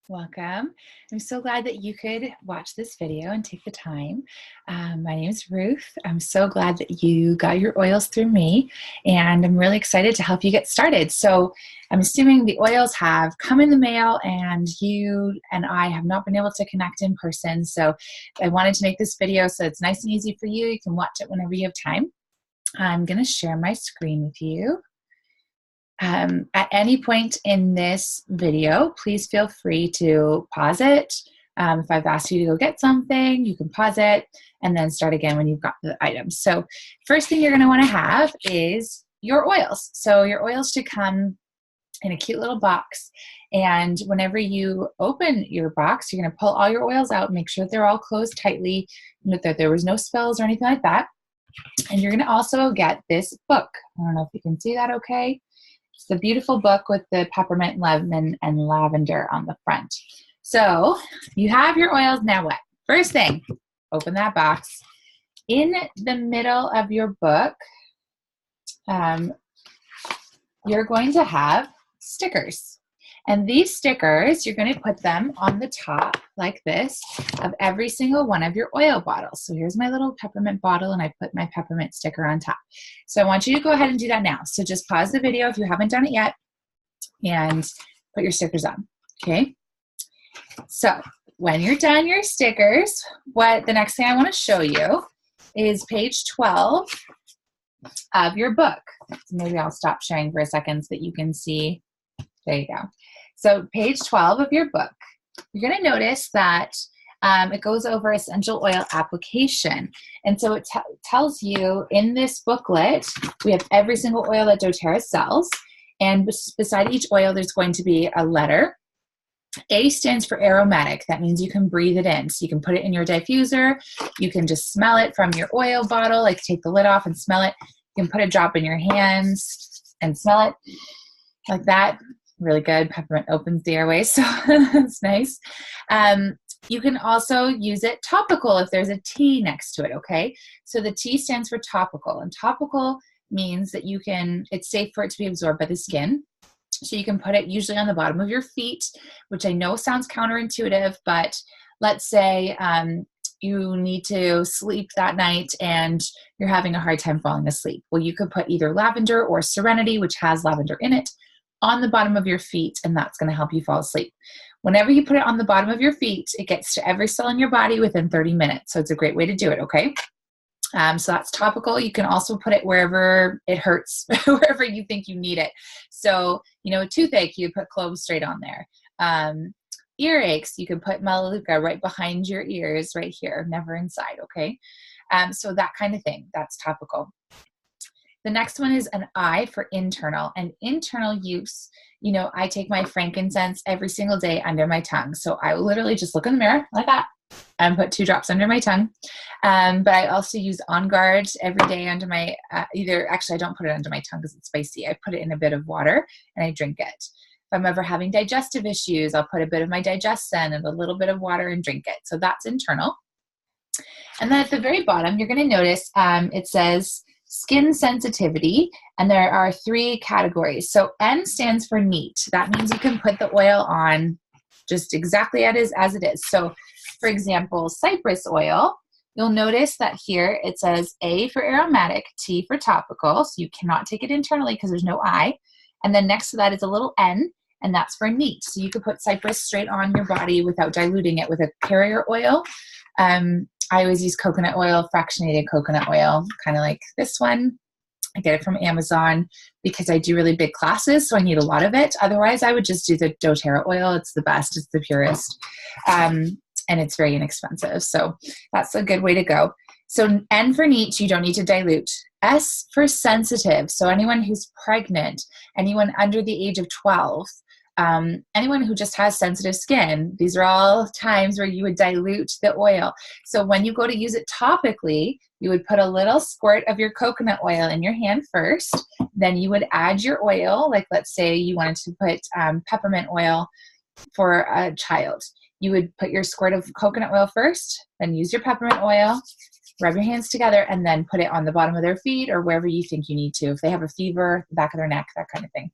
Welcome. I'm so glad that you could watch this video and take the time. My name is Ruth. I'm so glad that you got your oils through me, and I'm really excited to help you get started. So I'm assuming the oils have come in the mail and you and I have not been able to connect in person. So I wanted to make this video so it's nice and easy for you. You can watch it whenever you have time. I'm going to share my screen with you. At any point in this video, please feel free to pause it. If I've asked you to go get something, you can pause it and then start again when you've got the items. So first thing you're going to want to have is your oils. So your oils should come in a cute little box. And whenever you open your box, you're going to pull all your oils out, make sure that they're all closed tightly, that there was no spills or anything like that. And you're going to also get this book. I don't know if you can see that okay. It's the beautiful book with the peppermint, lemon, and lavender on the front. So you have your oils, now what? First thing, open that box. In the middle of your book, you're going to have stickers. And these stickers, you're going to put them on the top like this of every single one of your oil bottles. So here's my little peppermint bottle, and I put my peppermint sticker on top. So I want you to go ahead and do that now. So just pause the video if you haven't done it yet and put your stickers on, okay? So when you're done your stickers, the next thing I want to show you is page 12 of your book. So maybe I'll stop sharing for a second so that you can see. There you go. So page 12 of your book, you're going to notice that it goes over essential oil application. And so it tells you in this booklet, we have every single oil that doTERRA sells. And beside each oil, there's going to be a letter. A stands for aromatic. That means you can breathe it in. So you can put it in your diffuser. You can just smell it from your oil bottle, like take the lid off and smell it. You can put a drop in your hands and smell it like that. Really good. Peppermint opens the airways, so it's nice. You can also use it topical if there's a T next to it, okay? So the T stands for topical, and topical means that it's safe for it to be absorbed by the skin. So you can put it usually on the bottom of your feet, which I know sounds counterintuitive, but let's say you need to sleep that night and you're having a hard time falling asleep. Well, you could put either lavender or Serenity, which has lavender in it, on the bottom of your feet, and that's going to help you fall asleep. Whenever you put it on the bottom of your feet, it gets to every cell in your body within 30 minutes. So it's a great way to do it, okay? So that's topical. You can also put it wherever it hurts, wherever you think you need it. So, a toothache, you put cloves straight on there. Earaches, you can put Melaleuca right behind your ears, right here, never inside, okay? So that kind of thing, that's topical. The next one is an I for internal, and internal use. I take my frankincense every single day under my tongue. So I will literally just look in the mirror like that and put 2 drops under my tongue. But I also use On Guard every day under my, actually I don't put it under my tongue because it's spicy. I put it in a bit of water and I drink it. If I'm ever having digestive issues, I'll put a bit of my Digestin and a little bit of water and drink it. So that's internal. And then at the very bottom, you're going to notice it says skin sensitivity, and there are 3 categories. So N stands for neat. That means you can put the oil on just exactly as it is. So for example, cypress oil, you'll notice that here it says A for aromatic, T for topical. So you cannot take it internally because there's no I. And then next to that is a little N, and that's for neat. So you could put cypress straight on your body without diluting it with a carrier oil. I always use coconut oil, fractionated coconut oil, kind of like this one. I get it from Amazon because I do really big classes, so I need a lot of it. Otherwise, I would just do the doTERRA oil. It's the best. It's the purest. And it's very inexpensive. So that's a good way to go. So N for neat, you don't need to dilute. S for sensitive. So anyone who's pregnant, anyone under the age of 12, anyone who just has sensitive skin, these are all times where you would dilute the oil. So when you go to use it topically, you would put a little squirt of your coconut oil in your hand first. Then you would add your oil. Like let's say you wanted to put peppermint oil for a child. You would put your squirt of coconut oil first, then use your peppermint oil, rub your hands together, and then put it on the bottom of their feet or wherever you think you need to. If they have a fever, the back of their neck, that kind of thing.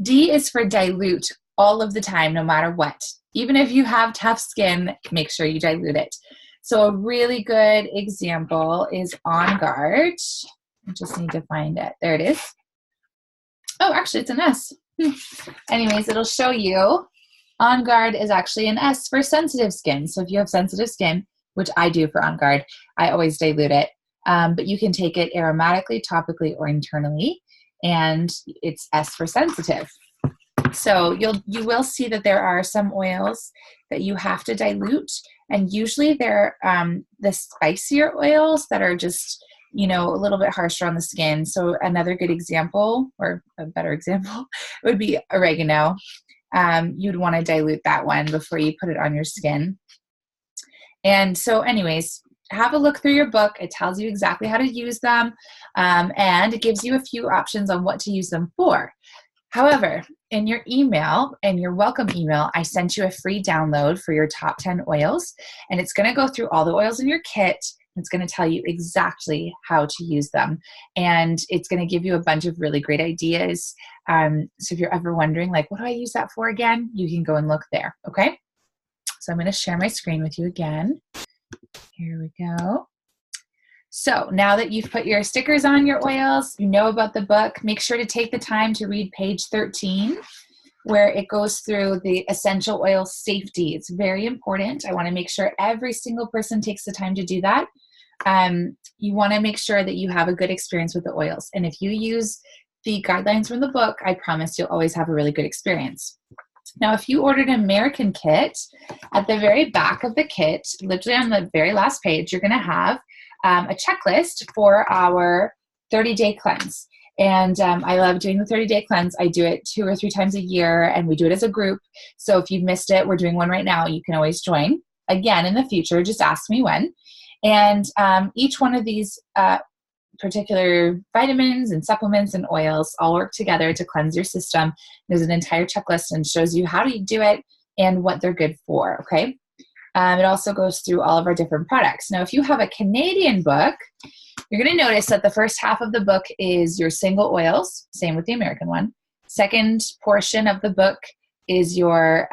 D is for dilute all of the time, no matter what. Even if you have tough skin, make sure you dilute it. So a really good example is On Guard. I just need to find it. There it is. Oh, actually, it's an S. Anyways, it'll show you On Guard is actually an S for sensitive skin. So if you have sensitive skin, which I do for On Guard, I always dilute it. But you can take it aromatically, topically, or internally, and it's S for sensitive. So you will see that there are some oils that you have to dilute, and usually they're the spicier oils that are just, you know, a little bit harsher on the skin. So another good example, or a better example, would be oregano. You'd want to dilute that one before you put it on your skin. And so anyways, have a look through your book. It tells you exactly how to use them, and it gives you a few options on what to use them for. However, in your email, and your welcome email, I sent you a free download for your top 10 oils, and it's going to go through all the oils in your kit. It's going to tell you exactly how to use them, and it's going to give you a bunch of really great ideas. So if you're ever wondering, like, what do I use that for again? You can go and look there, okay? So I'm going to share my screen with you again. Here we go. So now that you've put your stickers on your oils, you know about the book, make sure to take the time to read page 13, where it goes through the essential oil safety. It's very important. I want to make sure every single person takes the time to do that. You want to make sure that you have a good experience with the oils. And if you use the guidelines from the book, I promise you'll always have a really good experience. Now, if you ordered an American kit, at the very back of the kit, literally on the very last page, you're going to have a checklist for our 30-day cleanse. And I love doing the 30-day cleanse. I do it 2 or 3 times a year, and we do it as a group. So if you've missed it, we're doing one right now. You can always join. Again, in the future, just ask me when. And each one of these particular vitamins and supplements and oils all work together to cleanse your system. There's an entire checklist and shows you how to do it and what they're good for, okay? It also goes through all of our different products. Now, if you have a Canadian book, you're going to notice that the first half of the book is your single oils, same with the American one. Second portion of the book is your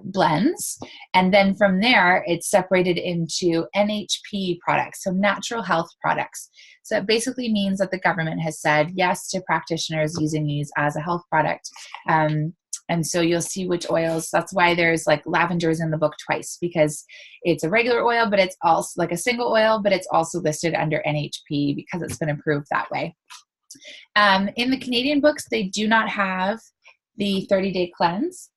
blends. And then from there, it's separated into NHP products, so natural health products. So it basically means that the government has said yes to practitioners using these as a health product. And so you'll see which oils. That's why there's like lavenders in the book twice, because it's a regular oil, but it's also like a single oil, but it's also listed under NHP because it's been approved that way. In the Canadian books, they do not have the 30-day cleanse.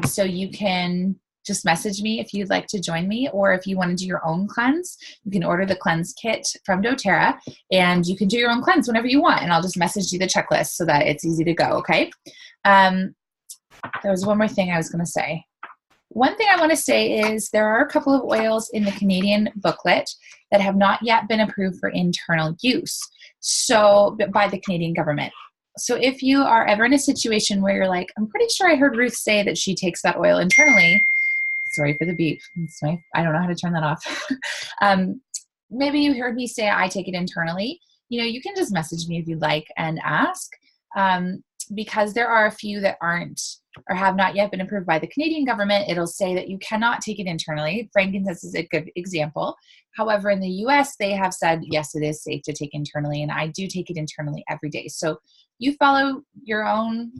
So you can just message me if you'd like to join me, or if you want to do your own cleanse, you can order the cleanse kit from doTERRA, and you can do your own cleanse whenever you want. And I'll just message you the checklist so that it's easy to go, okay? There was one more thing I was going to say. One thing I want to say is there are a couple of oils in the Canadian booklet that have not yet been approved for internal use, so by the Canadian government. So if you are ever in a situation where you're like, I'm pretty sure I heard Ruth say that she takes that oil internally. Sorry for the beep. I don't know how to turn that off. Maybe you heard me say I take it internally. You know, you can just message me if you'd like and ask, because there are a few that aren't or have not yet been approved by the Canadian government. It'll say that you cannot take it internally. Frankincense is a good example. However, in the US, they have said, yes, it is safe to take internally, and I do take it internally every day. So you follow your own,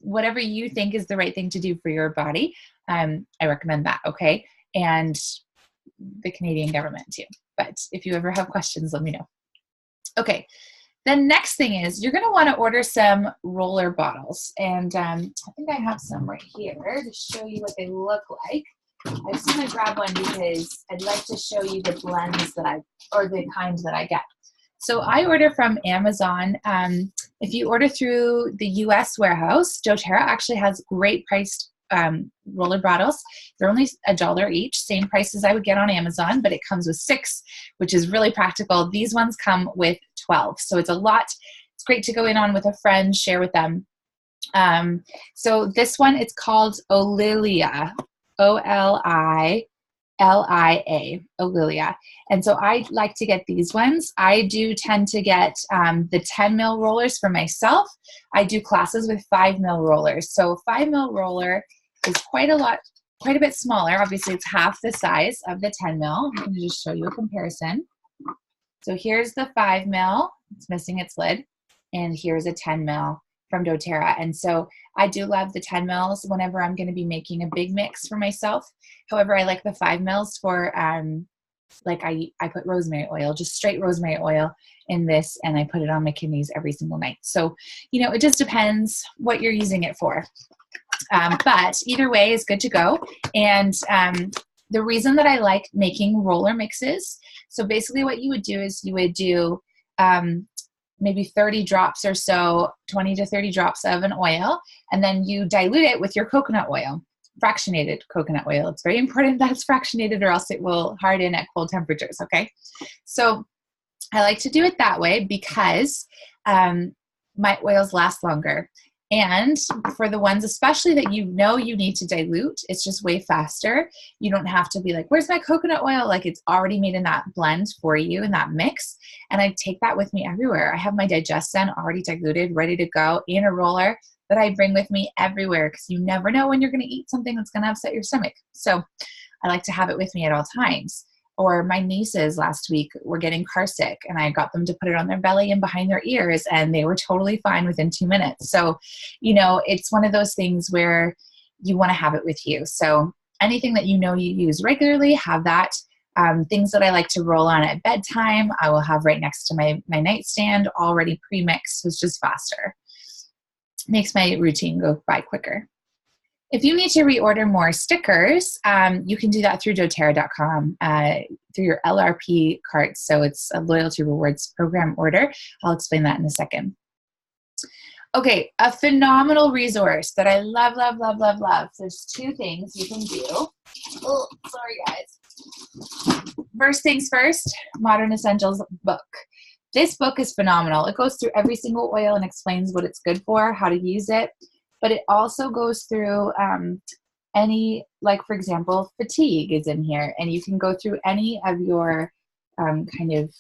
whatever you think is the right thing to do for your body. I recommend that, okay? And the Canadian government too. But if you ever have questions, let me know. Okay. The next thing is you're going to want to order some roller bottles. And I think I have some right here to show you what they look like. I just want to grab one because I'd like to show you the blends that or the kind that I get. So I order from Amazon. If you order through the US warehouse, doTERRA actually has great priced roller bottles. They're only $1 each, same price as I would get on Amazon, but it comes with 6, which is really practical. These ones come with 12, so it's a lot. It's great to go in on with a friend, share with them. So this one, it's called Olilia, Olilia, Olilia. And so I like to get these ones. I do tend to get the 10 mil rollers for myself. I do classes with 5 mil rollers. So 5 mil roller is quite a bit smaller. Obviously, it's half the size of the 10 mil. I'm going to just show you a comparison. So here's the 5 mil. It's missing its lid. And here's a 10 mil from doTERRA. And so I do love the 10 mils whenever I'm going to be making a big mix for myself. However, I like the 5 mils for, like I put rosemary oil, just straight rosemary oil in this, and I put it on my kidneys every single night. So, you know, it just depends what you're using it for. But either way is good to go. And the reason that I like making roller mixes, so basically what you would do is you would do maybe 30 drops or so, 20 to 30 drops of an oil, and then you dilute it with your coconut oil, fractionated coconut oil. It's very important that it's fractionated or else it will harden at cold temperatures, okay? So I like to do it that way because my oils last longer. And for the ones especially that you know you need to dilute, it's just way faster. You don't have to be like, where's my coconut oil? Like, it's already made in that blend for you in that mix. And I take that with me everywhere. I have my DigestZen already diluted, ready to go in a roller that I bring with me everywhere because you never know when you're going to eat something that's going to upset your stomach. So I like to have it with me at all times. Or my nieces last week were getting car sick, and I got them to put it on their belly and behind their ears, and they were totally fine within 2 minutes. So, you know, it's one of those things where you want to have it with you. So anything that you know you use regularly, have that. Things that I like to roll on at bedtime, I will have right next to my nightstand, already pre-mixed, so it's just faster. Makes my routine go by quicker. If you need to reorder more stickers, you can do that through doTERRA.com, through your LRP cart. So it's a loyalty rewards program order. I'll explain that in a second. Okay, a phenomenal resource that I love, love, love, love, love. There's 2 things you can do. Oh, sorry, guys. First things first, Modern Essentials book. This book is phenomenal. It goes through every single oil and explains what it's good for, how to use it. But it also goes through any, like, for example, fatigue is in here. And you can go through any of your kind of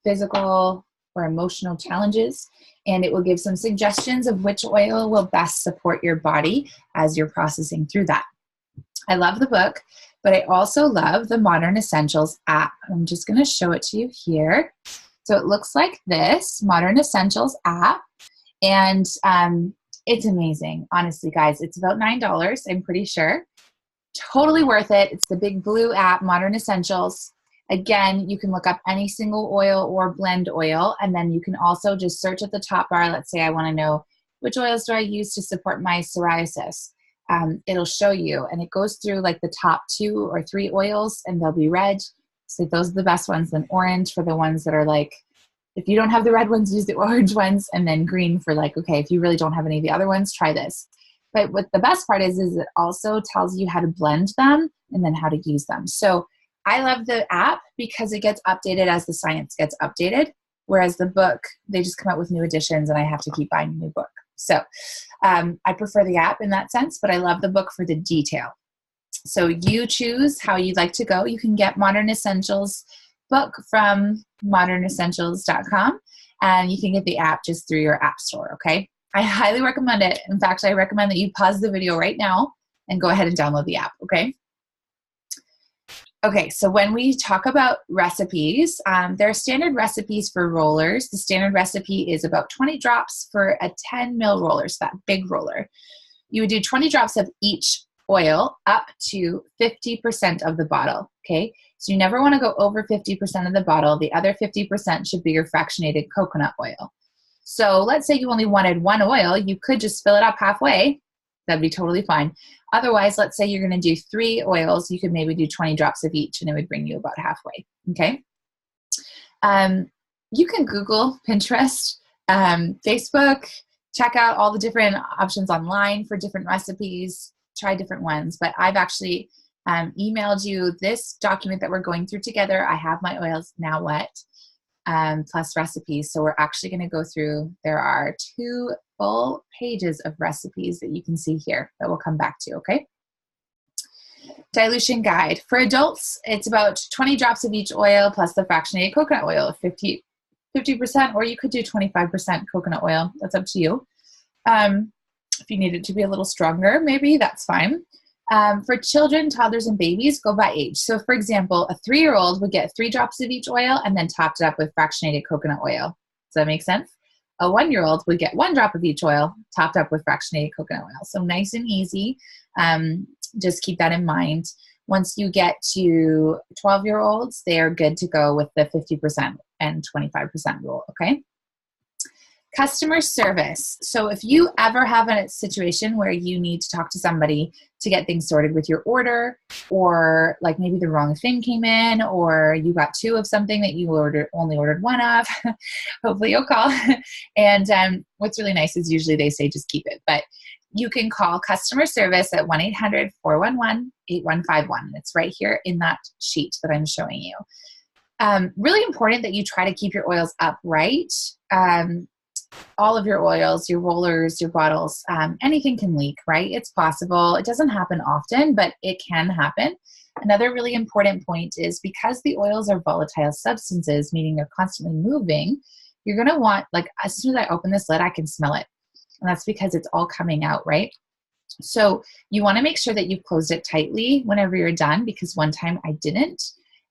physical or emotional challenges. And it will give some suggestions of which oil will best support your body as you're processing through that. I love the book, but I also love the Modern Essentials app. I'm just going to show it to you here. So it looks like this, Modern Essentials app. And it's amazing, honestly, guys. It's about $9, I'm pretty sure. Totally worth it. It's the big blue app, Modern Essentials. Again, you can look up any single oil or blend oil, and then you can also just search at the top bar. Let's say I want to know which oils do I use to support my psoriasis. It'll show you, and it goes through like the top 2 or 3 oils, and they'll be red. So those are the best ones. Then orange for the ones that are like, if you don't have the red ones, use the orange ones, and then green for like, okay, if you really don't have any of the other ones, try this. But what the best part is it also tells you how to blend them and then how to use them. So I love the app because it gets updated as the science gets updated, whereas the book, they just come out with new editions and I have to keep buying a new book. So I prefer the app in that sense, but I love the book for the detail. So you choose how you'd like to go. You can get Modern Essentials book from modernessentials.com, and you can get the app just through your app store, okay? I highly recommend it. In fact, I recommend that you pause the video right now and go ahead and download the app, okay? Okay, so when we talk about recipes, there are standard recipes for rollers. The standard recipe is about 20 drops for a 10 mil roller, so that big roller. You would do 20 drops of each oil up to 50% of the bottle, okay? So you never want to go over 50% of the bottle. The other 50% should be your fractionated coconut oil. So let's say you only wanted 1 oil. You could just fill it up halfway. That'd be totally fine. Otherwise, let's say you're going to do 3 oils. You could maybe do 20 drops of each, and it would bring you about halfway, okay? You can Google, Pinterest, Facebook, check out all the different options online for different recipes, try different ones. But I've actually emailed you this document that we're going through together. I have my oils now wet, plus recipes. So we're actually going to go through, there are 2 full pages of recipes that you can see here that we'll come back to, okay? Dilution guide. For adults, it's about 20 drops of each oil plus the fractionated coconut oil, 50%, or you could do 25% coconut oil. That's up to you. If you need it to be a little stronger, maybe that's fine. For children, toddlers, and babies, go by age. So for example, a 3-year-old would get 3 drops of each oil and then topped it up with fractionated coconut oil. Does that make sense? A 1-year-old would get 1 drop of each oil topped up with fractionated coconut oil. So nice and easy. Just keep that in mind. Once you get to 12-year-olds, they are good to go with the 50% and 25% rule, okay? Customer service. So if you ever have a situation where you need to talk to somebody to get things sorted with your order, or like maybe the wrong thing came in, or you got 2 of something that you only ordered 1 of, hopefully you'll call. And what's really nice is usually they say just keep it. But you can call customer service at 1-800-411-8151. And it's right here in that sheet that I'm showing you. Really important that you try to keep your oils upright. All of your oils, your rollers, your bottles, anything can leak, right? It's possible. It doesn't happen often, but it can happen. Another really important point is because the oils are volatile substances, meaning they're constantly moving, you're going to want, like, as soon as I open this lid, I can smell it. And that's because it's all coming out, right? So you want to make sure that you've closed it tightly whenever you're done, because one time I didn't,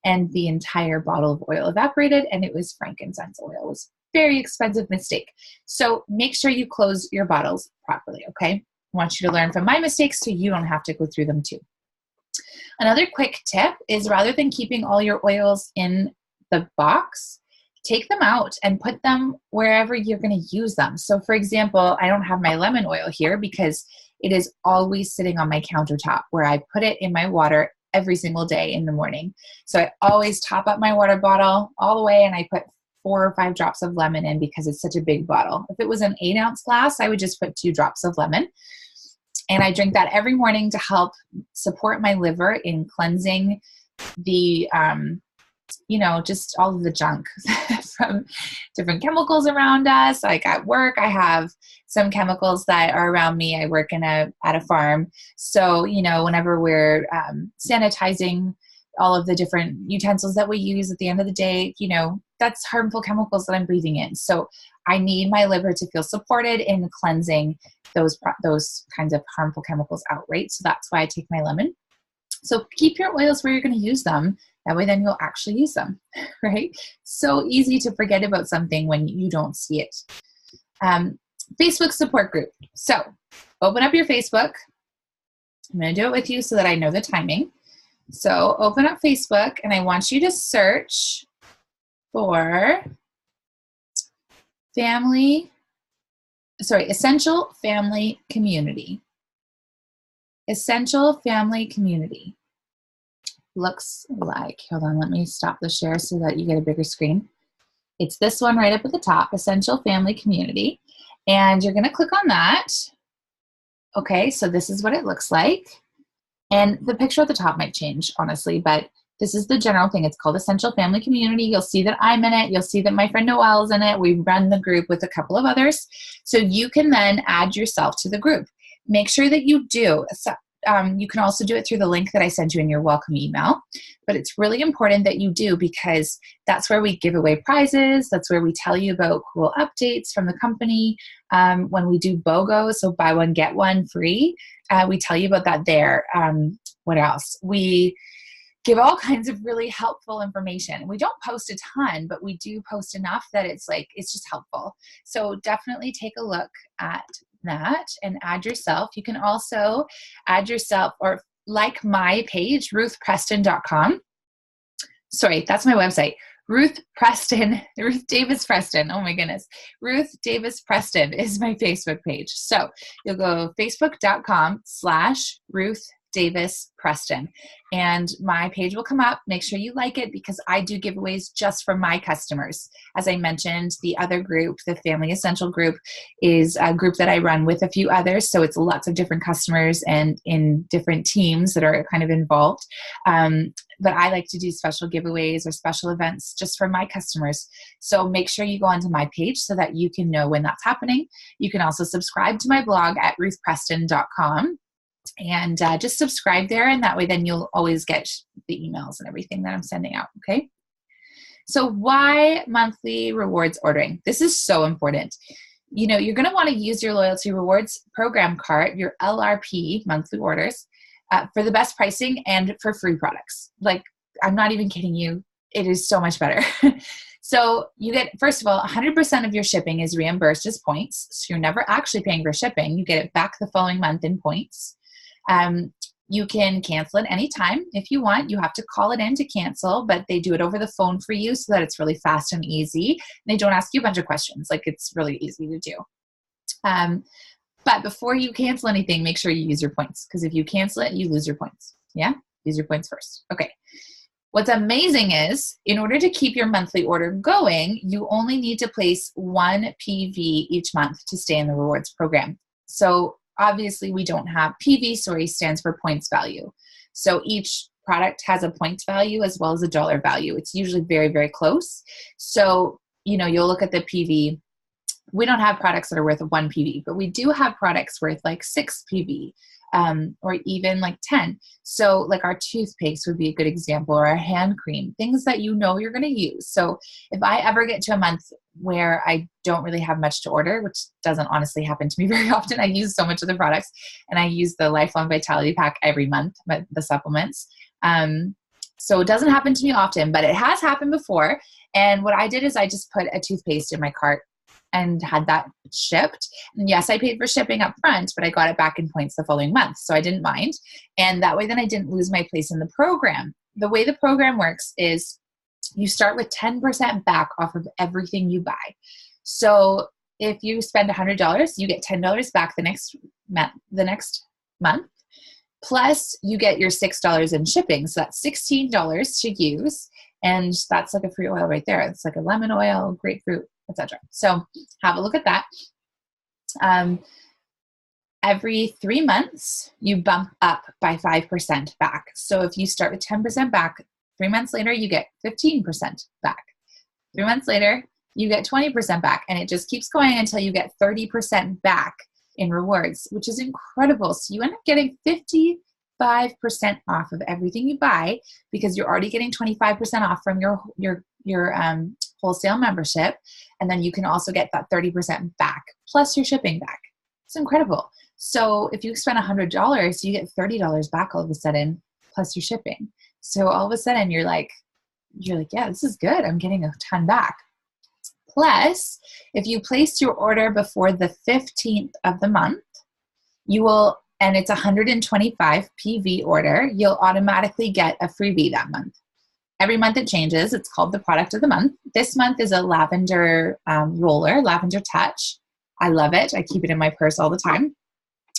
and the entire bottle of oil evaporated, and it was frankincense oil. It was a very expensive mistake. So make sure you close your bottles properly, okay? I want you to learn from my mistakes so you don't have to go through them too. Another quick tip is, rather than keeping all your oils in the box, take them out and put them wherever you're going to use them. So for example, I don't have my lemon oil here because it is always sitting on my countertop where I put it in my water every single day in the morning. So I always top up my water bottle all the way, and I put 4 or 5 drops of lemon in because it's such a big bottle. If it was an 8-ounce glass, I would just put 2 drops of lemon. And I drink that every morning to help support my liver in cleansing the, just all of the junk from different chemicals around us. Like at work, I have some chemicals that are around me. I work at a farm. So, whenever we're sanitizing all of the different utensils that we use at the end of the day, that's harmful chemicals that I'm breathing in. So I need my liver to feel supported in cleansing those kinds of harmful chemicals out, right? So that's why I take my lemon. So keep your oils where you're going to use them. That way then you'll actually use them, right? So easy to forget about something when you don't see it. Facebook support group. So open up your Facebook. I'm going to do it with you so that I know the timing. So open up Facebook, and I want you to search for Essential Family Community. Essential Family Community. Looks like, hold on, let me stop the share so that you get a bigger screen. It's this one right up at the top, Essential Family Community. And you're going to click on that. Okay, so this is what it looks like. And the picture at the top might change, honestly, but this is the general thing. It's called Essential Family Community. You'll see that I'm in it. You'll see that my friend Noelle's in it. We run the group with a couple of others. So you can then add yourself to the group. Make sure that you do. You can also do it through the link that I sent you in your welcome email. But it's really important that you do, because that's where we give away prizes. That's where we tell you about cool updates from the company. When we do BOGO, so buy one, get one free, we tell you about that there. What else? We give all kinds of really helpful information. We don't post a ton, but we do post enough that it's just helpful. So definitely take a look at that and add yourself. You can also add yourself or like my page, ruthpreston.com. Sorry, that's my website. Ruth Davis Preston. Oh my goodness. Ruth Davis Preston is my Facebook page. So you'll go facebook.com/Ruth Davis Preston, and my page will come up. Make sure you like it, because I do giveaways just for my customers. As I mentioned, the other group, the Family Essential group, is a group that I run with a few others. So it's lots of different customers and in different teams that are kind of involved. But I like to do special giveaways or special events just for my customers. So make sure you go onto my page so that you can know when that's happening. You can also subscribe to my blog at ruthpreston.com. And just subscribe there, and that way then you'll always get the emails and everything that I'm sending out, okay? So why monthly rewards ordering? This is so important. You know, you're going to want to use your loyalty rewards program card, your LRP monthly orders, for the best pricing and for free products. Like, I'm not even kidding you. It is so much better. So you get, first of all, 100% of your shipping is reimbursed as points. So you're never actually paying for shipping. You get it back the following month in points. You can cancel it anytime if you want. You have to call it in to cancel, but they do it over the phone for you so that it's really fast and easy. They don't ask you a bunch of questions. Like, it's really easy to do. But before you cancel anything, make sure you use your points, because if you cancel it, you lose your points. Yeah? Use your points first. Okay. What's amazing is, in order to keep your monthly order going, you only need to place 1 PV each month to stay in the rewards program. So obviously we don't have PV, sorry, stands for points value. So each product has a points value as well as a dollar value. It's usually very, very close. So, you know, you'll look at the PV. We don't have products that are worth 1 PV, but we do have products worth like 6 PV. Or even like 10. So like our toothpaste would be a good example, or our hand cream, things that you know you're going to use. So if I ever get to a month where I don't really have much to order, which doesn't honestly happen to me very often, I use so much of the products, and I use the Lifelong Vitality Pack every month, but the supplements. So it doesn't happen to me often, but it has happened before. And what I did is I just put a toothpaste in my cart and had that shipped. And yes, I paid for shipping up front, but I got it back in points the following month, so I didn't mind. And that way then I didn't lose my place in the program. The way the program works is you start with 10% back off of everything you buy. So if you spend $100, you get $10 back the next month. Plus you get your $6 in shipping. So that's $16 to use. And that's like a free oil right there. It's like a lemon oil, grapefruit, etc. So have a look at that. Every 3 months, you bump up by 5% back. So if you start with 10% back, 3 months later, you get 15% back. 3 months later, you get 20% back. And it just keeps going until you get 30% back in rewards, which is incredible. So you end up getting 55% off of everything you buy, because you're already getting 25% off from your wholesale membership. And then you can also get that 30% back plus your shipping back. It's incredible. So if you spend $100, you get $30 back all of a sudden plus your shipping. So all of a sudden you're like, yeah, this is good. I'm getting a ton back. Plus, if you place your order before the 15th of the month, you will, and it's 125 PV order, you'll automatically get a freebie that month. Every month it changes. It's called the product of the month. This month is a lavender roller, Lavender Touch. I love it. I keep it in my purse all the time.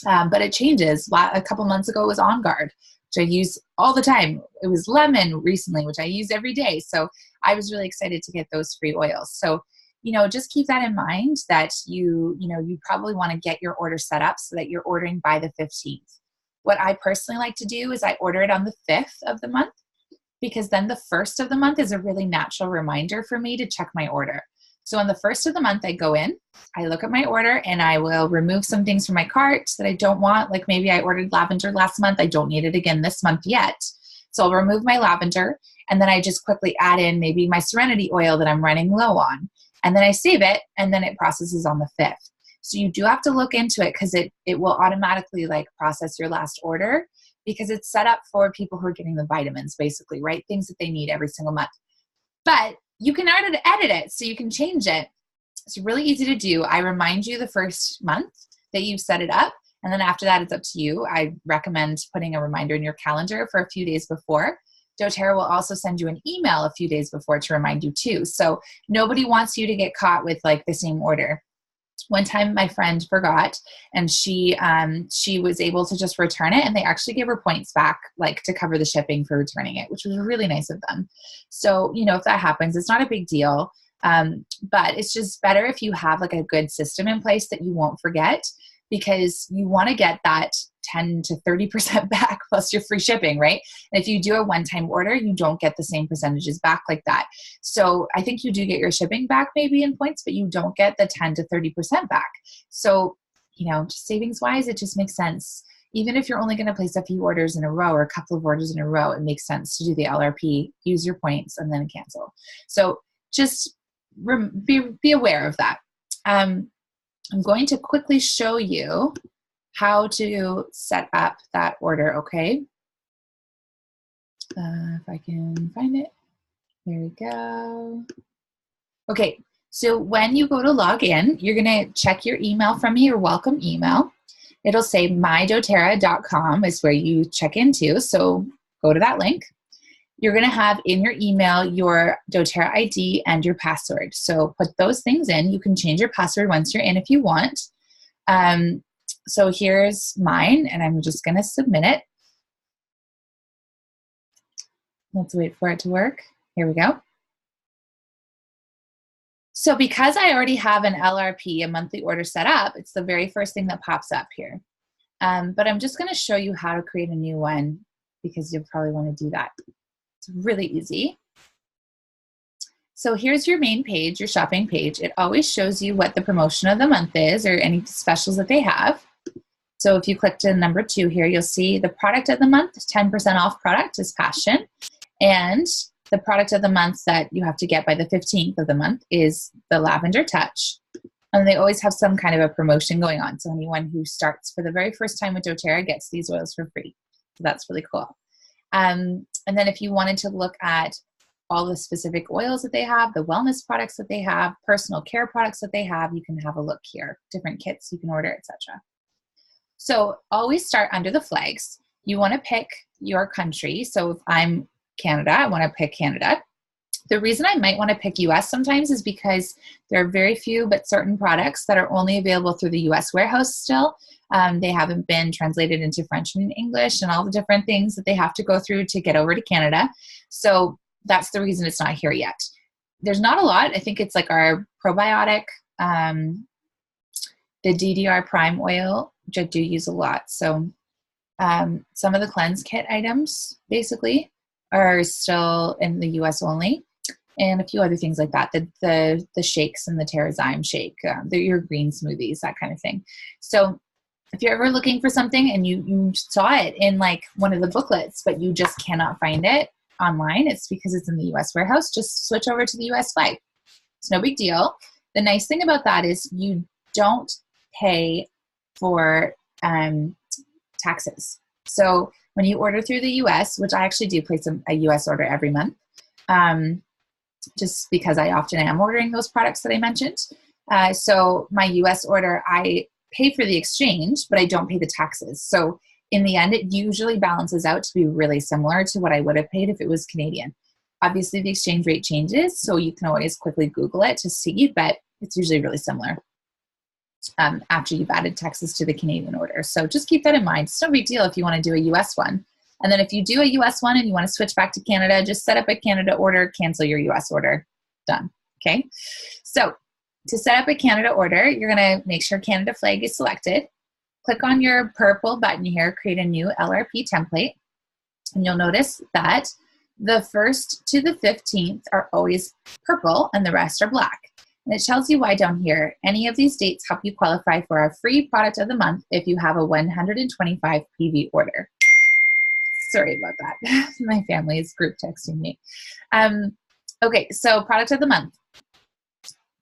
But it changes. A couple months ago it was On Guard, which I use all the time. It was lemon recently, which I use every day. So I was really excited to get those free oils. So, you know, just keep that in mind, that you probably want to get your order set up so that you're ordering by the 15th. What I personally like to do is I order it on the 5th of the month, because then the 1st of the month is a really natural reminder for me to check my order. So on the 1st of the month, I go in, I look at my order, and I will remove some things from my cart that I don't want. Like maybe I ordered lavender last month. I don't need it again this month yet. So I'll remove my lavender, and then I just quickly add in maybe my Serenity oil that I'm running low on. And then I save it, and then it processes on the 5th. So you do have to look into it, because it will automatically like process your last order, because it's set up for people who are getting the vitamins, basically, right? Things that they need every single month. But you can edit it, so you can change it. It's really easy to do. I remind you the first month that you've set it up, and then after that, it's up to you. I recommend putting a reminder in your calendar for a few days before. doTERRA will also send you an email a few days before to remind you too. So nobody wants you to get caught with like the same order. One time my friend forgot, and she was able to just return it, and they actually gave her points back, like to cover the shipping for returning it, which was really nice of them. So, you know, if that happens, it's not a big deal. But it's just better if you have like a good system in place that you won't forget, because you want to get that 10 to 30% back plus your free shipping, right? And if you do a one-time order, you don't get the same percentages back like that. So I think you do get your shipping back maybe in points, but you don't get the 10 to 30% back. So, you know, just savings wise, it just makes sense even if you're only going to place a few orders in a row or a couple of orders in a row, it makes sense to do the LRP, use your points, and then cancel. So just be aware of that. I'm going to quickly show you how to set up that order, okay? If I can find it. There we go. Okay, so when you go to log in, you're going to check your email from your welcome email. It'll say mydoterra.com is where you check into, so go to that link. You're going to have in your email your doTERRA ID and your password. So put those things in. You can change your password once you're in if you want. So here's mine, and I'm just going to submit it. Let's wait for it to work. Here we go. So because I already have an LRP, a monthly order set up, it's the very first thing that pops up here. But I'm just going to show you how to create a new one because you'll probably want to do that. It's really easy. So here's your main page, your shopping page. It always shows you what the promotion of the month is or any specials that they have. So if you click to number 2 here, you'll see the product of the month, 10% off product is Passion. And the product of the month that you have to get by the 15th of the month is the Lavender Touch. And they always have some kind of a promotion going on. So anyone who starts for the very first time with doTERRA gets these oils for free. So that's really cool. And then if you wanted to look at all the specific oils that they have, the wellness products that they have, personal care products that they have, you can have a look here. Different kits you can order, etc. So always start under the flags. You want to pick your country. So if I'm Canada, I want to pick Canada. The reason I might want to pick US sometimes is because there are very few but certain products that are only available through the US warehouse still. They haven't been translated into French and English and all the different things that they have to go through to get over to Canada. So that's the reason it's not here yet. There's not a lot. I think it's like our probiotic, the DDR Prime oil, which I do use a lot. So some of the cleanse kit items basically are still in the US only, and a few other things like that. The shakes and the Terrazyme shake, your green smoothies, that kind of thing. So if you're ever looking for something and you saw it in like one of the booklets, but you just cannot find it online, it's because it's in the US warehouse. Just switch over to the US flag. It's no big deal. The nice thing about that is you don't pay for taxes. So when you order through the US, which I actually do place a US order every month, just because I often am ordering those products that I mentioned. So my US order, I pay for the exchange, but I don't pay the taxes. So in the end, it usually balances out to be really similar to what I would have paid if it was Canadian. Obviously, the exchange rate changes, so you can always quickly Google it to see, but it's usually really similar after you've added taxes to the Canadian order. So just keep that in mind. It's no big deal if you want to do a US one. And then if you do a US one and you want to switch back to Canada, just set up a Canada order, cancel your US order. Done. Okay. So to set up a Canada order, you're going to make sure Canada flag is selected. Click on your purple button here, create a new LRP template. And you'll notice that the 1st to the 15th are always purple and the rest are black. And it tells you why down here. Any of these dates help you qualify for our free product of the month if you have a 125 PV order. Sorry about that. My family is group texting me. Okay, so product of the month,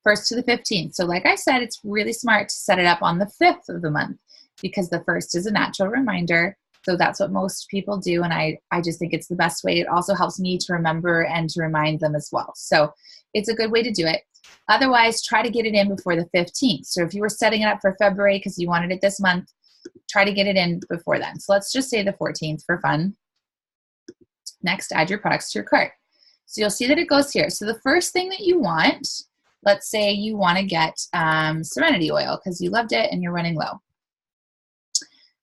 1st to the 15th. So like I said, it's really smart to set it up on the 5th of the month because the 1st is a natural reminder. So that's what most people do, and I just think it's the best way. It also helps me to remember and to remind them as well. So it's a good way to do it. Otherwise, try to get it in before the 15th. So if you were setting it up for February because you wanted it this month, try to get it in before then. So let's just say the 14th for fun. Next, add your products to your cart. So you'll see that it goes here. So the first thing that you want, let's say you want to get Serenity oil because you loved it and you're running low.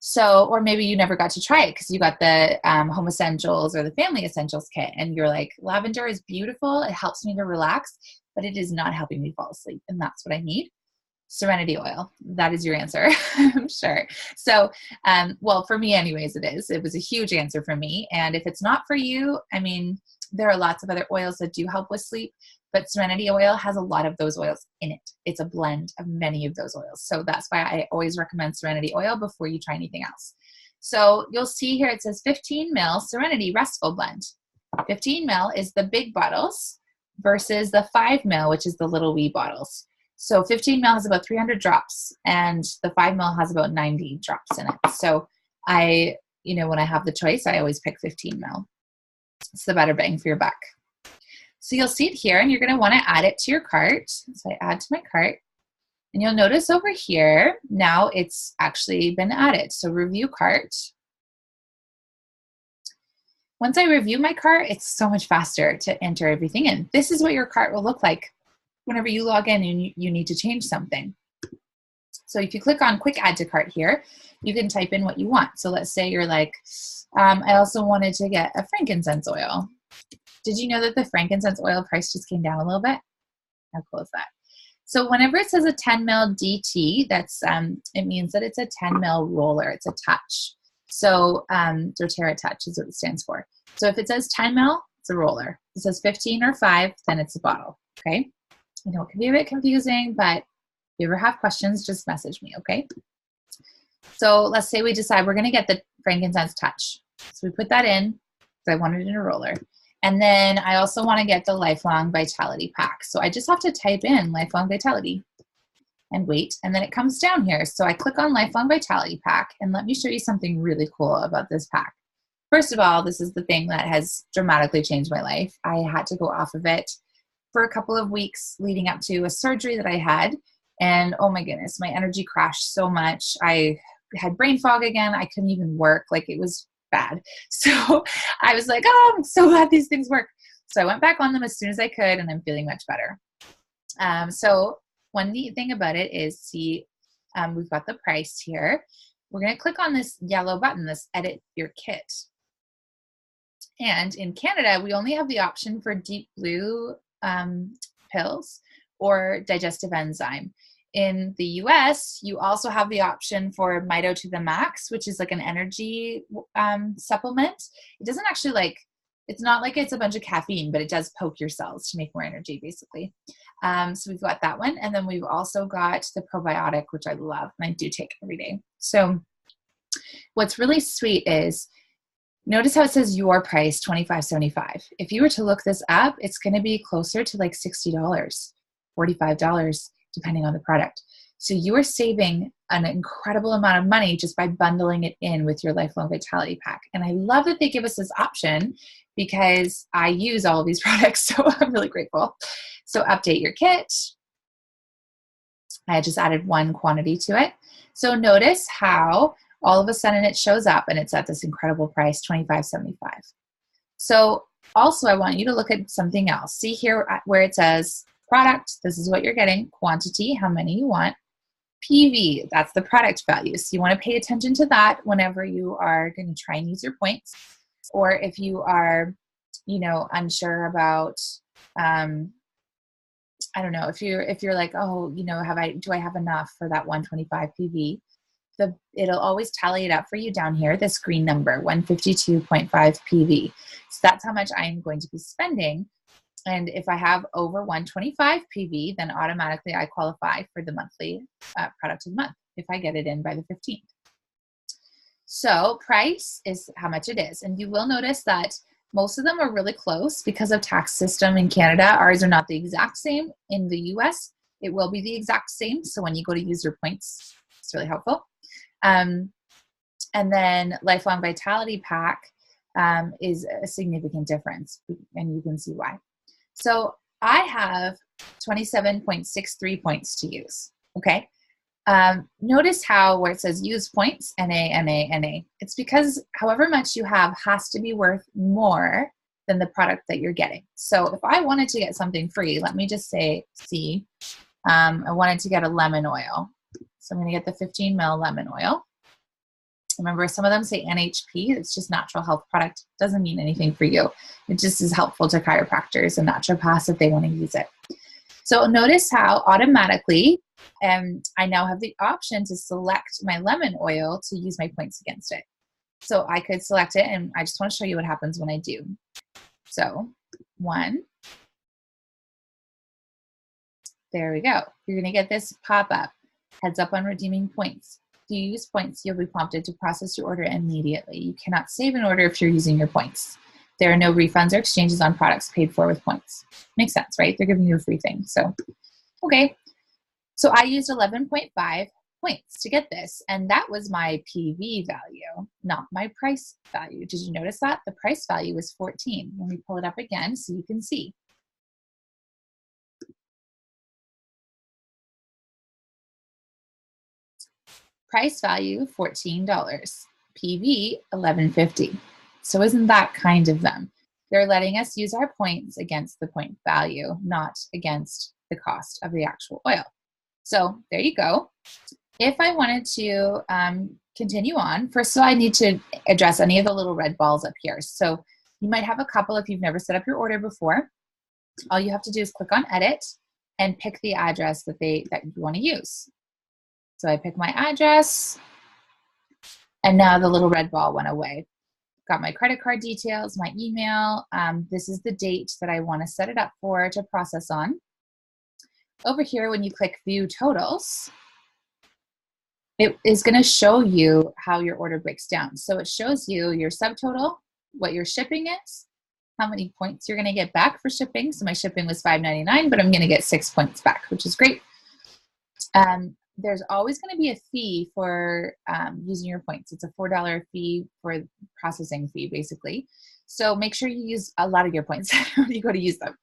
So, or maybe you never got to try it because you got the Home Essentials or the Family Essentials kit and you're like, lavender is beautiful. It helps me to relax, but it is not helping me fall asleep. And that's what I need. Serenity oil. That is your answer, I'm sure. So, well, for me anyways, it is. It was a huge answer for me. And if it's not for you, I mean, there are lots of other oils that do help with sleep, but Serenity oil has a lot of those oils in it. It's a blend of many of those oils. So that's why I always recommend Serenity oil before you try anything else. So you'll see here it says 15 ml Serenity Restful Blend. 15 ml is the big bottles versus the 5 ml, which is the little wee bottles. So 15 ml has about 300 drops and the 5 ml has about 90 drops in it. So when I have the choice, I always pick 15 ml. It's the better bang for your buck. So you'll see it here and you're going to want to add it to your cart. So I add to my cart and you'll notice over here, now it's actually been added. So review cart. Once I review my cart, it's so much faster to enter everything in. This is what your cart will look like whenever you log in and you need to change something. So if you click on quick add to cart here, you can type in what you want. So let's say you're like, I also wanted to get a frankincense oil. Did you know that the frankincense oil price just came down a little bit? How cool is that? So whenever it says a 10 ml DT, it means that it's a 10 ml roller. It's a touch. So doTERRA Touch is what it stands for. So if it says 10 ml, it's a roller. If it says 15 or 5, then it's a bottle. Okay. I know it can be a bit confusing, but if you ever have questions, just message me. Okay. So let's say we decide we're going to get the frankincense touch. So we put that in. So I want it in a roller. And then I also want to get the Lifelong Vitality pack. So I just have to type in Lifelong Vitality and wait. And then it comes down here. So I click on Lifelong Vitality pack and let me show you something really cool about this pack. First of all, this is the thing that has dramatically changed my life. I had to go off of it for a couple of weeks leading up to a surgery that I had. And oh my goodness, my energy crashed so much. I had brain fog again. I couldn't even work. Like it was bad. So I was like, oh, I'm so glad these things work. So I went back on them as soon as I could and I'm feeling much better. So one neat thing about it is we've got the price here. We're going to click on this yellow button, this edit your kit. And in Canada, we only have the option for Deep Blue pills or digestive enzyme. In the US, you also have the option for Mito to the Max, which is like an energy supplement. It doesn't actually it's not like it's a bunch of caffeine, but it does poke your cells to make more energy, basically. So we've got that one. And then we've also got the probiotic, which I love and I do take every day. So what's really sweet is, notice how it says your price, $25.75. If you were to look this up, it's going to be closer to like $60, $45, depending on the product. So you are saving an incredible amount of money just by bundling it in with your Lifelong Vitality pack. And I love that they give us this option because I use all of these products, so I'm really grateful. So update your kit. I just added one quantity to it. So notice how all of a sudden it shows up and it's at this incredible price, $25.75. So also I want you to look at something else. See here where it says product, this is what you're getting, quantity, how many you want, PV, that's the product value. So you want to pay attention to that whenever you are going to try and use your points. Or if you are, unsure about, I don't know, if you're like, oh, do I have enough for that 125 PV? It'll always tally it up for you down here, this green number, 152.5 PV. So that's how much I'm going to be spending. And if I have over 125 PV, then automatically I qualify for the monthly product of the month if I get it in by the 15th. So price is how much it is. And you will notice that most of them are really close because of tax system in Canada. Ours are not the exact same. In the US, it will be the exact same. So when you go to use your points, it's really helpful. And then Lifelong Vitality pack is a significant difference, and you can see why. So I have 27.63 points to use, okay? Notice how where it says use points, NA, NA, NA. It's because however much you have has to be worth more than the product that you're getting. So if I wanted to get something free, let me just say, I wanted to get a lemon oil. So I'm going to get the 15 ml lemon oil. Remember, some of them say NHP. It's just natural health product. Doesn't mean anything for you. It just is helpful to chiropractors and naturopaths if they want to use it. So notice how automatically I now have the option to select my lemon oil to use my points against it. So I could select it, and I just want to show you what happens when I do. So 1. There we go. You're going to get this pop up. Heads up on redeeming points. you use points, you'll be prompted to process your order immediately. You cannot save an order if you're using your points. There are no refunds or exchanges on products paid for with points. Makes sense, right? They're giving you a free thing. So, okay. So I used 11.5 points to get this, and that was my PV value, not my price value. Did you notice that? The price value was 14. Let me pull it up again so you can see. Price value, $14. PV, $11.50. So isn't that kind of them? They're letting us use our points against the point value, not against the cost of the actual oil. So there you go. If I wanted to continue on, first of all, I need to address any of the little red balls up here. So you might have a couple if you've never set up your order before. All you have to do is click on edit and pick the address that you want to use. So I pick my address, and now the little red ball went away. Got my credit card details, my email. This is the date that I want to set it up for to process on. Over here, when you click view totals, it is going to show you how your order breaks down. So it shows you your subtotal, what your shipping is, how many points you're going to get back for shipping. So my shipping was $5.99, but I'm going to get 6 points back, which is great. There's always going to be a fee for using your points. It's a $4 fee for processing fee, basically. So make sure you use a lot of your points when you go to use them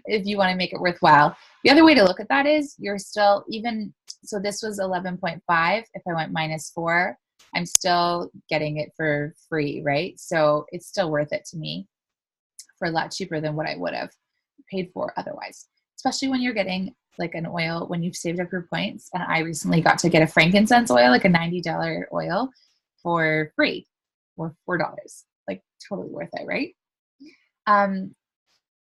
if you want to make it worthwhile. The other way to look at that is you're still even, so this was 11.5. If I went -4, I'm still getting it for free, right? So it's still worth it to me for a lot cheaper than what I would have paid for otherwise, especially when you're getting like an oil when you've saved up your points. And I recently got to get a frankincense oil, like a $90 oil for free, or $4. Like totally worth it, right?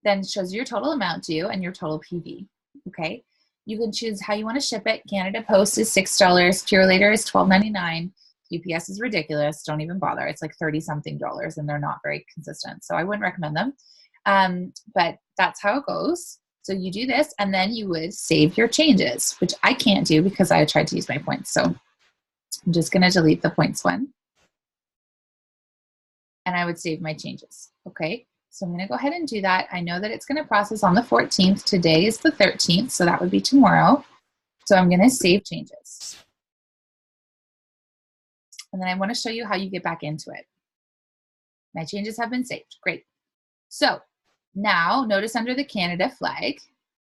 Then shows your total amount due and your total PV. Okay. You can choose how you want to ship it. Canada Post is $6. Purolator is $12.99. UPS is ridiculous. Don't even bother. It's like $30-something, and they're not very consistent. So I wouldn't recommend them. But that's how it goes. So you do this, and then you would save your changes, which I can't do because I tried to use my points. So I'm just going to delete the points one. And I would save my changes. Okay. So I'm going to go ahead and do that. I know that it's going to process on the 14th. Today is the 13th. So that would be tomorrow. So I'm going to save changes. And then I want to show you how you get back into it. My changes have been saved. Great. So now notice under the Canada flag,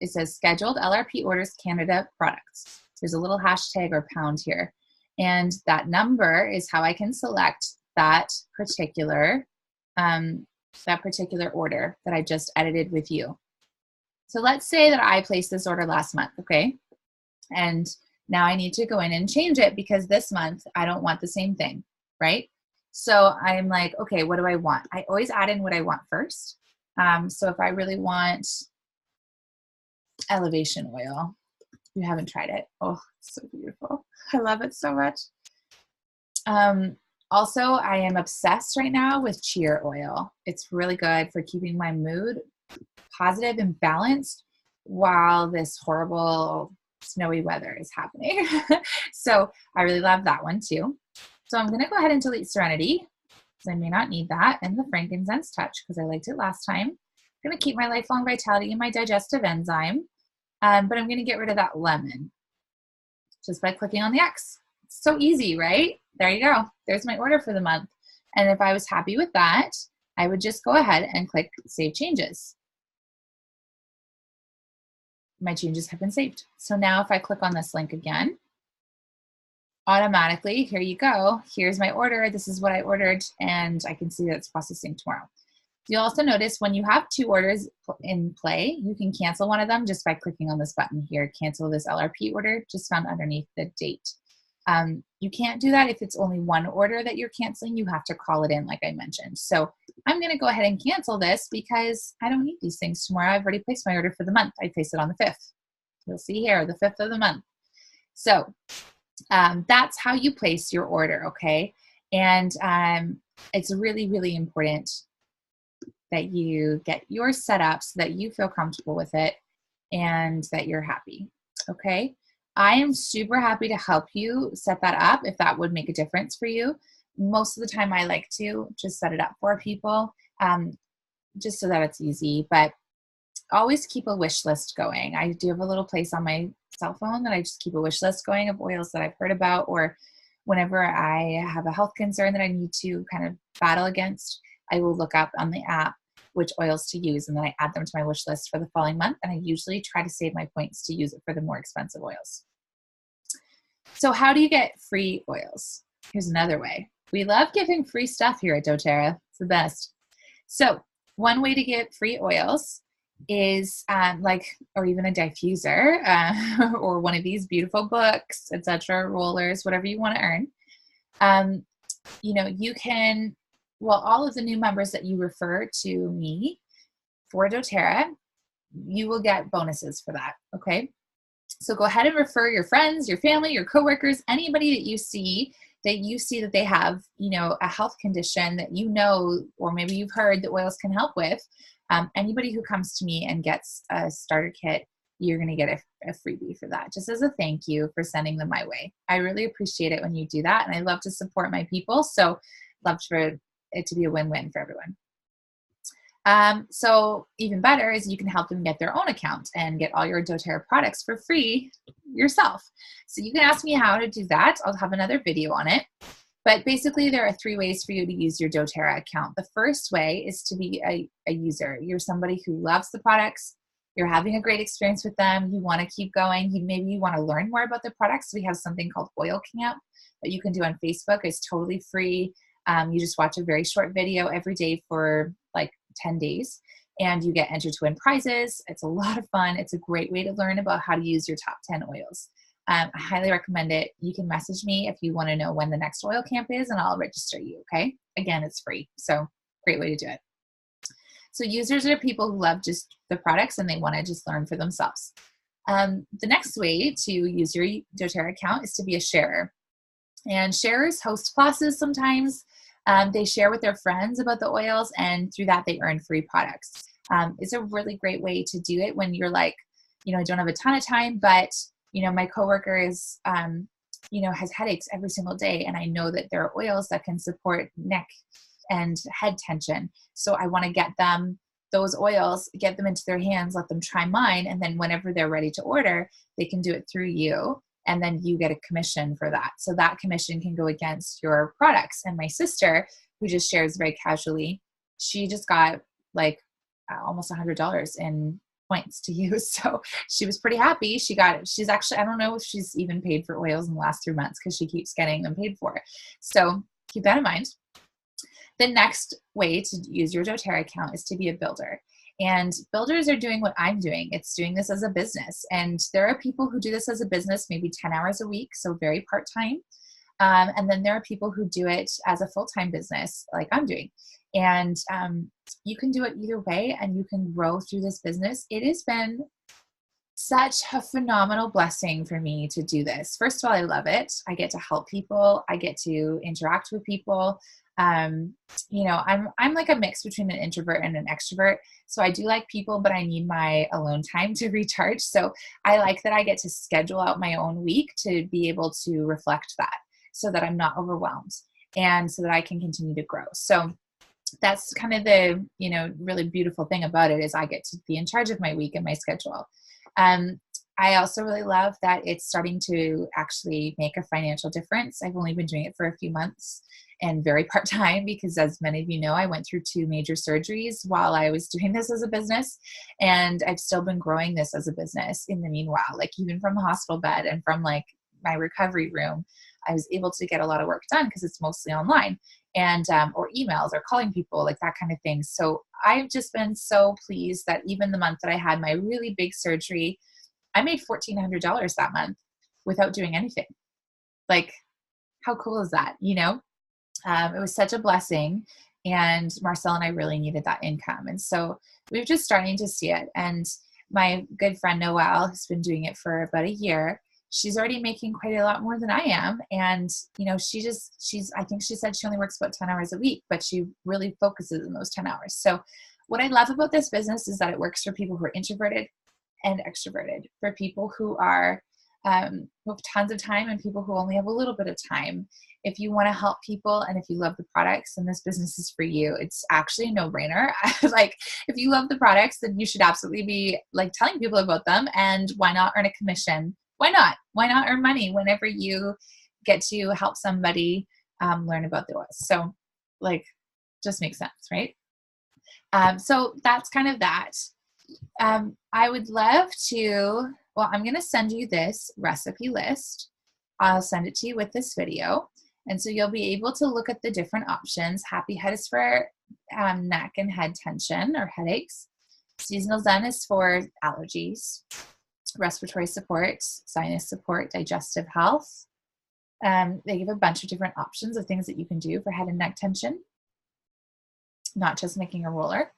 it says scheduled LRP orders Canada products. There's a little hashtag or pound here. And that number is how I can select that particular order that I just edited with you. So let's say that I placed this order last month, okay? And now I need to go in and change it because this month I don't want the same thing, right? So I'm like, okay, what do I want? I always add in what I want first. So if I really want elevation oil, you haven't tried it. Oh, it's so beautiful. I love it so much. Also, I am obsessed right now with chia oil. It's really good for keeping my mood positive and balanced while this horrible snowy weather is happening. So I really love that one too. So I'm going to go ahead and delete Serenity because I may not need that, and the frankincense touch because I liked it last time. I'm going to keep my lifelong vitality and my digestive enzyme, but I'm going to get rid of that lemon just by clicking on the X. It's so easy, right? There you go. There's my order for the month. And if I was happy with that, I would just go ahead and click Save Changes. My changes have been saved. So now if I click on this link again, automatically, here you go. Here's my order. This is what I ordered, and I can see that it's processing tomorrow. You'll also notice when you have two orders in play, you can cancel one of them just by clicking on this button here, cancel this LRP order, just found underneath the date. You can't do that if it's only one order that you're canceling. You have to call it in like I mentioned. So I'm going to go ahead and cancel this because I don't need these things tomorrow. I've already placed my order for the month. I placed it on the 5th. You'll see here, the 5th of the month. So that's how you place your order, okay? And it's really, really important that you get yours set up so that you feel comfortable with it and that you're happy, okay? I am super happy to help you set that up if that would make a difference for you. Most of the time, I like to just set it up for people, just so that it's easy. But always keep a wish list going. I do have a little place on my cell phone that I just keep a wish list going of oils that I've heard about, or whenever I have a health concern that I need to kind of battle against, I will look up on the app which oils to use, and then I add them to my wish list for the following month. And I usually try to save my points to use it for the more expensive oils. So how do you get free oils? Here's another way. We love giving free stuff here at doTERRA. It's the best. So one way to get free oils is or even a diffuser or one of these beautiful books, etc., rollers, whatever you want to earn. You can, all of the new members that you refer to me for doTERRA, you will get bonuses for that. Okay. So go ahead and refer your friends, your family, your coworkers, anybody that you see that they have, a health condition that or maybe you've heard that oils can help with. Anybody who comes to me and gets a starter kit, you're going to get a freebie for that, just as a thank you for sending them my way. I really appreciate it when you do that, and I love to support my people, so love for it to be a win-win for everyone. So even better is you can help them get their own account and get all your doTERRA products for free yourself. So you can ask me how to do that. I'll have another video on it. But basically, there are 3 ways for you to use your doTERRA account. The first way is to be a user. You're somebody who loves the products. You're having a great experience with them. You want to keep going. Maybe you want to learn more about the products. We have something called Oil Camp that you can do on Facebook. It's totally free. You just watch a very short video every day for like 10 days, and you get entered to win prizes. It's a lot of fun. It's a great way to learn about how to use your top 10 oils. I highly recommend it. You can message me if you want to know when the next oil camp is, and I'll register you, okay? Again, it's free, so great way to do it. So users are people who love just the products and they want to just learn for themselves. The next way to use your doTERRA account is to be a sharer. And sharers host classes sometimes. They share with their friends about the oils, and through that they earn free products. It's a really great way to do it when you're like, I don't have a ton of time, but my coworker is, has headaches every single day, and I know that there are oils that can support neck and head tension. So I want to get them those oils, get them into their hands, let them try mine, and then whenever they're ready to order, they can do it through you, and then you get a commission for that. So that commission can go against your products. And my sister, who just shares very casually, she just got almost $100 in points to use. So she was pretty happy. She's actually, I don't know if she's even paid for oils in the last 3 months because she keeps getting them paid for. So keep that in mind. The next way to use your doTERRA account is to be a builder. And builders are doing what I'm doing. It's doing this as a business. And there are people who do this as a business, maybe 10 hours a week, so very part-time. And then there are people who do it as a full-time business like I'm doing. And you can do it either way, and you can grow through this business. It has been such a phenomenal blessing for me to do this. First of all, I love it. I get to help people. I get to interact with people. I'm like a mix between an introvert and an extrovert. So I do like people, but I need my alone time to recharge. So I like that I get to schedule out my own week to be able to reflect that so that I'm not overwhelmed and so that I can continue to grow. So that's kind of the, really beautiful thing about it is I get to be in charge of my week and my schedule. I also really love that it's starting to actually make a financial difference. I've only been doing it for a few months and very part-time because, as many of you know, I went through 2 major surgeries while I was doing this as a business, and I've still been growing this as a business in the meanwhile, even from the hospital bed and from my recovery room, I was able to get a lot of work done because it's mostly online and or emails or calling people, that kind of thing. So I've just been so pleased that even the month that I had my really big surgery, I made $1,400 that month without doing anything. How cool is that? It was such a blessing, and Marcel and I really needed that income. And so we're just starting to see it. And my good friend Noelle has been doing it for about a year. She's already making quite a lot more than I am. And, I think she said she only works about 10 hours a week, but she really focuses in those 10 hours. So what I love about this business is that it works for people who are introverted and extroverted, for people who are who have tons of time and people who only have a little bit of time. If you want to help people and if you love the products, then this business is for you. It's actually a no-brainer. Like, if you love the products, then you should absolutely be like telling people about them. And why not earn a commission? Why not? Why not earn money whenever you get to help somebody learn about the oils? So, like, just makes sense, right? So that's kind of that. I would love to, well, I'm going to send you this recipe list. I'll send it to you with this video. And so you'll be able to look at the different options. Happy Head is for neck and head tension or headaches. Seasonal Zen is for allergies, respiratory support, sinus support, digestive health. They give a bunch of different options of things that you can do for head and neck tension, not just making a roller.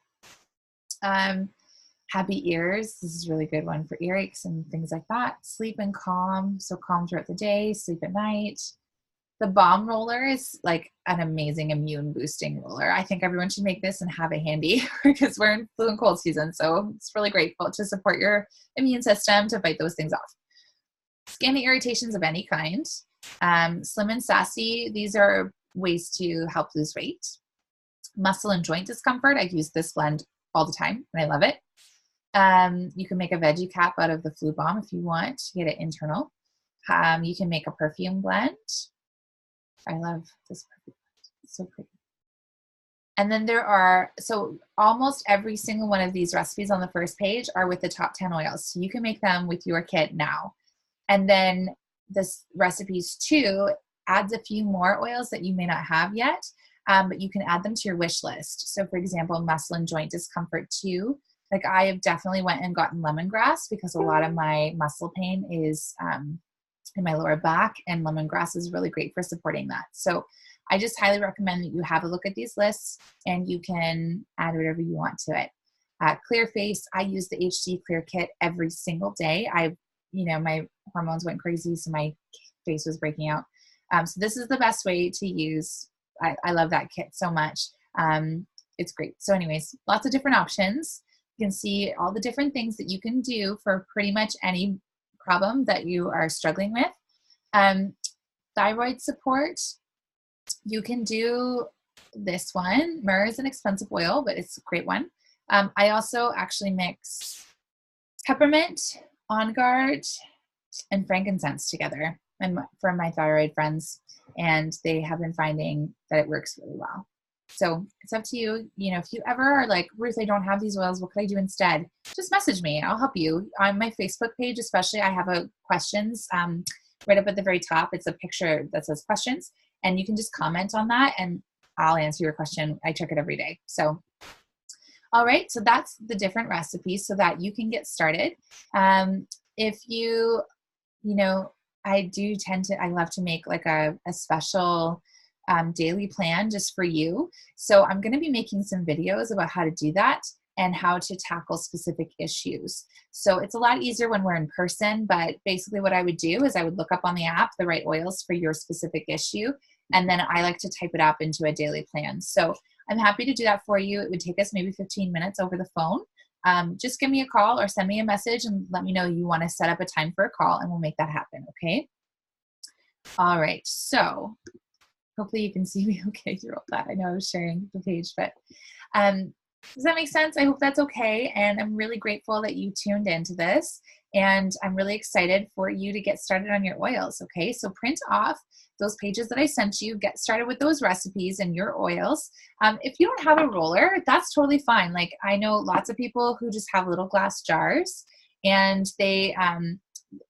Happy Ears, this is a really good one for earaches and things like that. Sleep and calm, so calm throughout the day, sleep at night. The Balm Roller is like an amazing immune boosting roller. I think everyone should make this and have it handy because we're in flu and cold season. So it's really great to support your immune system to fight those things off. Skin irritations of any kind. Slim and Sassy, these are ways to help lose weight. Muscle and joint discomfort, I use this blend all the time and I love it. You can make a veggie cap out of the Flu Balm if you want to get it internal. You can make a perfume blend. I love this perfume blend. It's so pretty. And then there are, so almost every single one of these recipes on the first page are with the top 10 oils. So you can make them with your kit now. And then this recipes 2 adds a few more oils that you may not have yet, but you can add them to your wish list. So for example, muscle and joint discomfort 2. Like, I have definitely went and gotten lemongrass because a lot of my muscle pain is in my lower back, and lemongrass is really great for supporting that. So I just highly recommend that you have a look at these lists and you can add whatever you want to it. Clear face, I use the HD Clear Kit every single day. My hormones went crazy, so my face was breaking out. So this is the best way to use. I love that kit so much. It's great. So anyways, lots of different options. You can see all the different things that you can do for pretty much any problem that you are struggling with. Thyroid support, you can do this one. Myrrh is an expensive oil, but it's a great one. I also actually mix peppermint, On Guard, and frankincense together for my thyroid friends, and they have been finding that it works really well. So it's up to you. If you ever are like, Ruth, I don't have these oils, what could I do instead? Just message me. I'll help you. On my Facebook page, especially, I have a questions right up at the very top. It's a picture that says questions, and you can just comment on that and I'll answer your question. I check it every day. So, all right. So that's the different recipes so that you can get started. If I love to make like a special daily plan just for you. So I'm going to be making some videos about how to do that and how to tackle specific issues. So it's a lot easier when we're in person, but basically what I would do is I would look up on the app the right oils for your specific issue, and then I like to type it up into a daily plan. So I'm happy to do that for you. It would take us maybe 15 minutes over the phone. Just give me a call or send me a message and let me know you want to set up a time for a call, and we'll make that happen, okay? All right, so hopefully you can see me okay through all that. I know I was sharing the page, but does that make sense? I hope that's okay. And I'm really grateful that you tuned into this. And I'm really excited for you to get started on your oils, okay? So print off those pages that I sent you. Get started with those recipes and your oils. If you don't have a roller, that's totally fine. Like, I know lots of people who just have little glass jars, and they,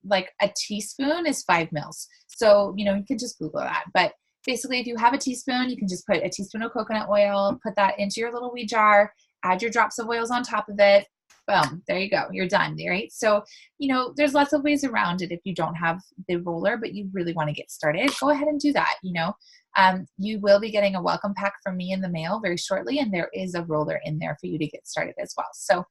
like a teaspoon is 5 mils. So, you can just Google that. But basically, if you have a teaspoon, you can just put a teaspoon of coconut oil, put that into your little wee jar, add your drops of oils on top of it. Boom, there you go. You're done, right? So, there's lots of ways around it if you don't have the roller, but you really want to get started. Go ahead and do that, You will be getting a welcome pack from me in the mail very shortly, and there is a roller in there for you to get started as well. So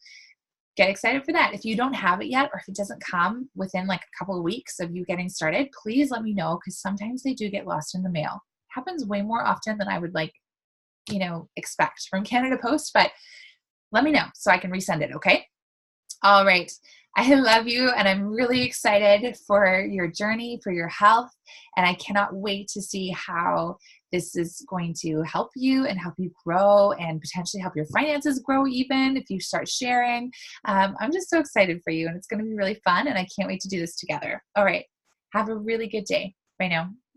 get excited for that. If you don't have it yet, or if it doesn't come within like a couple of weeks of you getting started, please let me know, because sometimes they do get lost in the mail. It happens way more often than I would expect from Canada Post, but let me know so I can resend it, okay? All right. I love you, and I'm really excited for your journey, for your health, and I cannot wait to see how this is going to help you and help you grow and potentially help your finances grow even if you start sharing. I'm just so excited for you, and it's going to be really fun, and I can't wait to do this together. All right. Have a really good day. Bye now.